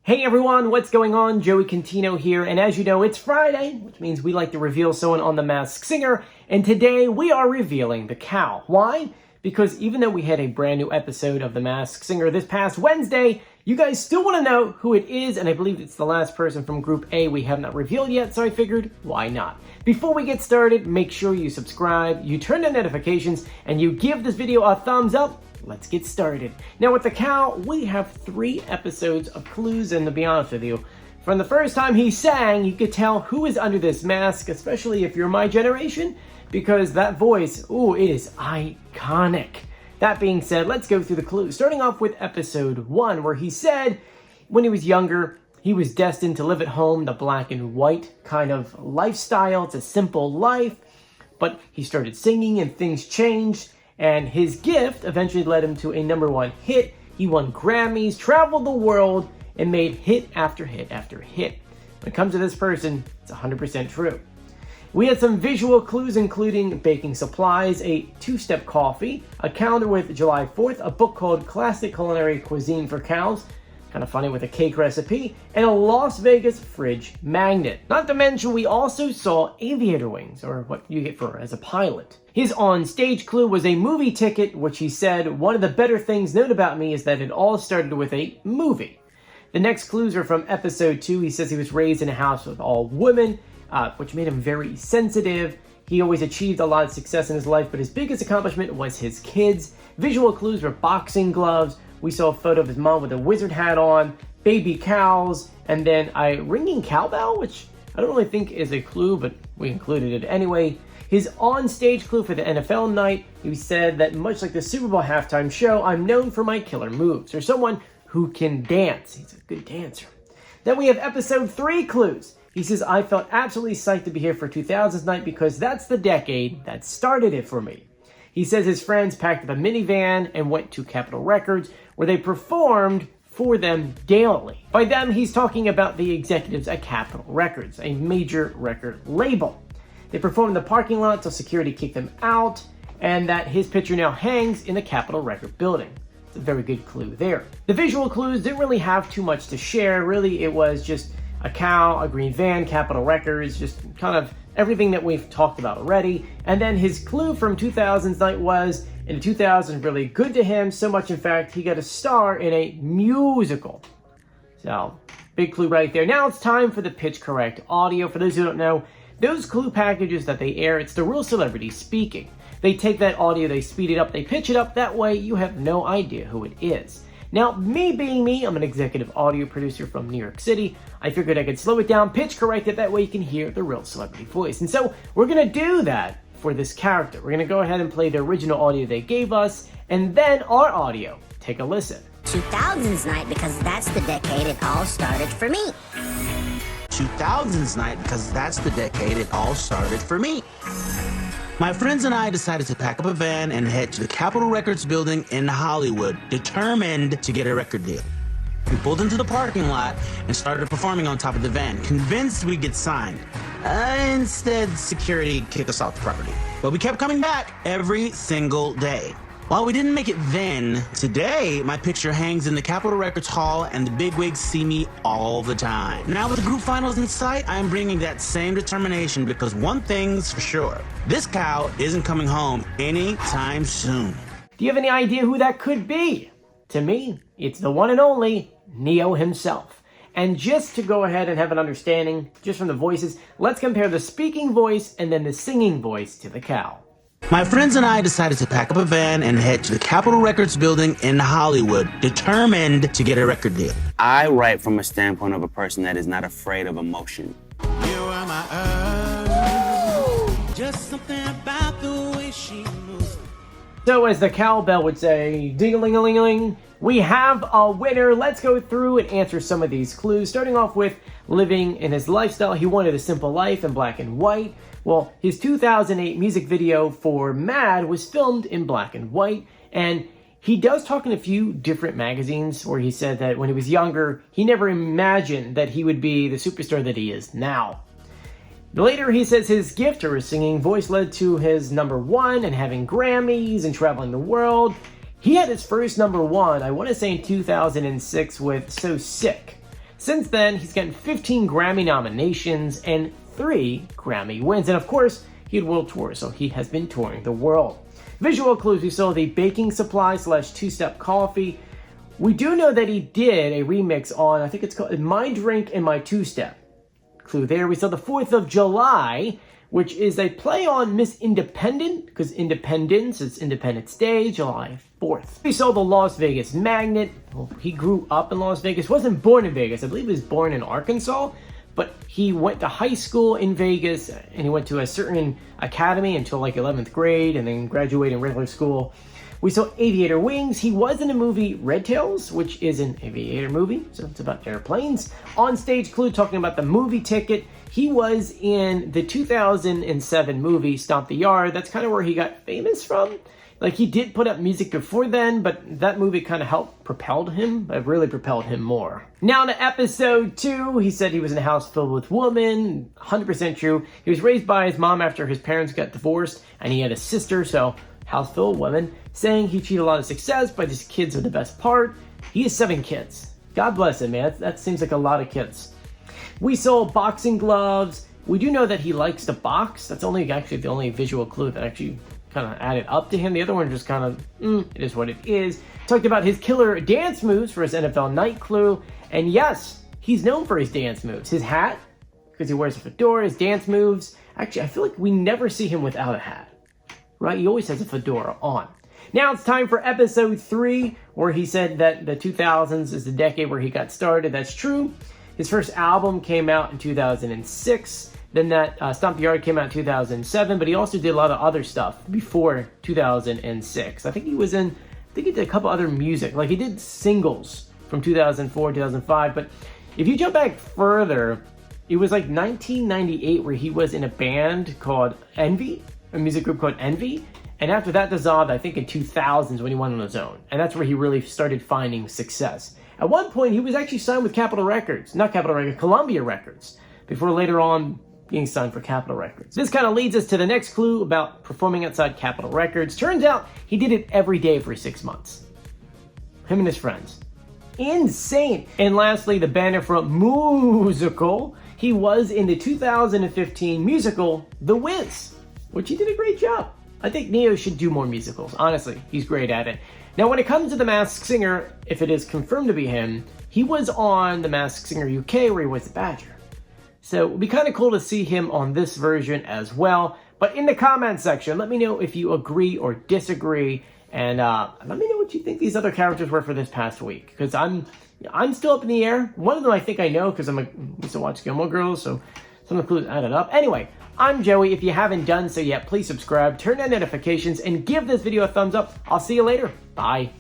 Hey everyone, what's going on? Joey Contino here, and as you know, it's Friday, which means we like to reveal someone on The Masked Singer, and today we are revealing the cow. Why? Because even though we had a brand new episode of The Masked Singer this past Wednesday, you guys still want to know who it is, and I believe it's the last person from Group A we have not revealed yet, so I figured, why not? Before we get started, make sure you subscribe, you turn on notifications, and you give this video a thumbs up. Let's get started. Now with the cow, we have 3 episodes of clues, and to be honest with you, from the first time he sang, you could tell who is under this mask, especially if you're my generation, because that voice, ooh, it is iconic. That being said, let's go through the clues. Starting off with episode 1, where he said when he was younger, he was destined to live at home, the black and white kind of lifestyle. It's a simple life, but he started singing and things changed. And his gift eventually led him to a #1 hit. He won Grammys, traveled the world, and made hit after hit after hit. When it comes to this person, it's 100% true. We had some visual clues, including baking supplies, a 2-step coffee, a calendar with July 4th, a book called Classic Culinary Cuisine for Cows, kind of funny with a cake recipe, and a Las Vegas fridge magnet. Not to mention, we also saw aviator wings, or what you get for as a pilot. His on-stage clue was a movie ticket, which he said, one of the better things known about me is that it all started with a movie. The next clues are from episode 2. He says he was raised in a house with all women, which made him very sensitive. He always achieved a lot of success in his life, but his biggest accomplishment was his kids. Visual clues were boxing gloves. We saw a photo of his mom with a wizard hat on, baby cows, and then a ringing cowbell, which I don't really think is a clue, but we included it anyway. His on-stage clue for the NFL night, he said that much like the Super Bowl halftime show, I'm known for my killer moves, or someone who can dance. He's a good dancer. Then we have episode 3 clues. He says, I felt absolutely psyched to be here for 2000s night because that's the decade that started it for me. He says his friends packed up a minivan and went to Capitol Records, where they performed for them daily. By them, he's talking about the executives at Capitol Records, a major record label. They performed in the parking lot till security kicked them out, and that his picture now hangs in the Capitol Record building. It's a very good clue there. The visual clues didn't really have too much to share. Really, it was just a cow, a green van, Capitol Records, just kind of everything that we've talked about already. And then his clue from 2000's night was, in 2000, really good to him, so much in fact, he got a star in a musical. So, big clue right there. Now it's time for the pitch correct audio. For those who don't know, those clue packages that they air, it's the real celebrity speaking. They take that audio, they speed it up, they pitch it up, that way you have no idea who it is. Now, me being me, I'm an executive audio producer from New York City. I figured I could slow it down, pitch correct it, that way you can hear the real celebrity voice. And so, we're gonna do that for this character. We're gonna go ahead and play the original audio they gave us, and then our audio. Take a listen. 2000's night because that's the decade it all started for me. 2000's night because that's the decade it all started for me. My friends and I decided to pack up a van and head to the Capitol Records building in Hollywood, determined to get a record deal. We pulled into the parking lot and started performing on top of the van, convinced we'd get signed. Instead, security kicked us off the property. But we kept coming back every single day. While we didn't make it then, today my picture hangs in the Capitol Records Hall and the bigwigs see me all the time. Now with the group finals in sight, I am bringing that same determination because one thing's for sure. This cow isn't coming home anytime soon. Do you have any idea who that could be? To me, it's the one and only Neo himself. And just to go ahead and have an understanding, just from the voices, let's compare the speaking voice and then the singing voice to the cow. My friends and I decided to pack up a van and head to the Capitol Records building in Hollywood, determined to get a record deal. I write from a standpoint of a person that is not afraid of emotion. You are my earth. Just something about the way she moves. So as the cowbell would say, ding-a-ling-a-ling-a-ling, we have a winner. Let's go through and answer some of these clues. Starting off with living in his lifestyle. He wanted a simple life in black and white. Well, his 2008 music video for Mad was filmed in black and white, and he does talk in a few different magazines where he said that when he was younger, he never imagined that he would be the superstar that he is now. Later, he says his gift or his singing voice led to his #1 and having Grammys and traveling the world. He had his first #1, I want to say in 2006, with So Sick. Since then, he's gotten 15 Grammy nominations and 3 Grammy wins. And of course, he had world tours, so he has been touring the world. Visual clues, we saw the baking supply / two-step coffee. We do know that he did a remix on, I think it's called My Drink and My Two-Step. Clue there. We saw the 4th of July, which is a play on Miss Independent, because Independence is Independence Day, July 4th. We saw the Las Vegas Magnet. Well, he grew up in Las Vegas, wasn't born in Vegas. I believe he was born in Arkansas, but he went to high school in Vegas, and he went to a certain academy until like 11th grade, and then graduated in regular school. We saw Aviator Wings. He was in the movie Red Tails, which is an aviator movie, so it's about airplanes. On stage clue, talking about the movie Ticket. He was in the 2007 movie Stomp the Yard. That's kind of where he got famous from. Like, he did put up music before then, but that movie kind of propelled him. It really propelled him more. Now to episode 2, he said he was in a house filled with women. 100% true. He was raised by his mom after his parents got divorced, and he had a sister, so house filled with women. Saying he achieved a lot of success, but his kids are the best part. He has 7 kids. God bless him, man. That seems like a lot of kids. We saw boxing gloves. We do know that he likes to box. That's actually the only visual clue that actually kind of added up to him. The other one just kind of, it is what it is. Talked about his killer dance moves for his NFL night clue. And yes, he's known for his dance moves. His hat, because he wears a fedora, his dance moves. Actually, I feel like we never see him without a hat, right? He always has a fedora on. Now it's time for episode 3, where he said that the 2000s is the decade where he got started. That's true. His first album came out in 2006. Then that Stomp the Yard came out in 2007, but he also did a lot of other stuff before 2006. I think he did a couple other music. Like, he did singles from 2004, 2005. But if you jump back further, it was like 1998 where he was in a band called Envy, a music group called Envy. And after that dissolved, I think in 2000s when he went on his own. And that's where he really started finding success. At one point, he was actually signed with Columbia Records, before later on being signed for Capitol Records. This kind of leads us to the next clue about performing outside Capitol Records. Turns out he did it every day for 6 months. Him and his friends. Insane. And lastly, the banner from Musical. He was in the 2015 musical The Wiz, which he did a great job. I think Neo should do more musicals. Honestly, he's great at it. Now, when it comes to The Masked Singer, if it is confirmed to be him, he was on The Masked Singer UK where he was the Badger. So it would be kind of cool to see him on this version as well. But in the comment section, let me know if you agree or disagree. And let me know what you think these other characters were for this past week. Because I'm still up in the air. One of them I think I know because I used to watch Gilmore Girls. So some of the clues added up. Anyway, I'm Joey. If you haven't done so yet, please subscribe, turn on notifications, and give this video a thumbs up. I'll see you later. Bye.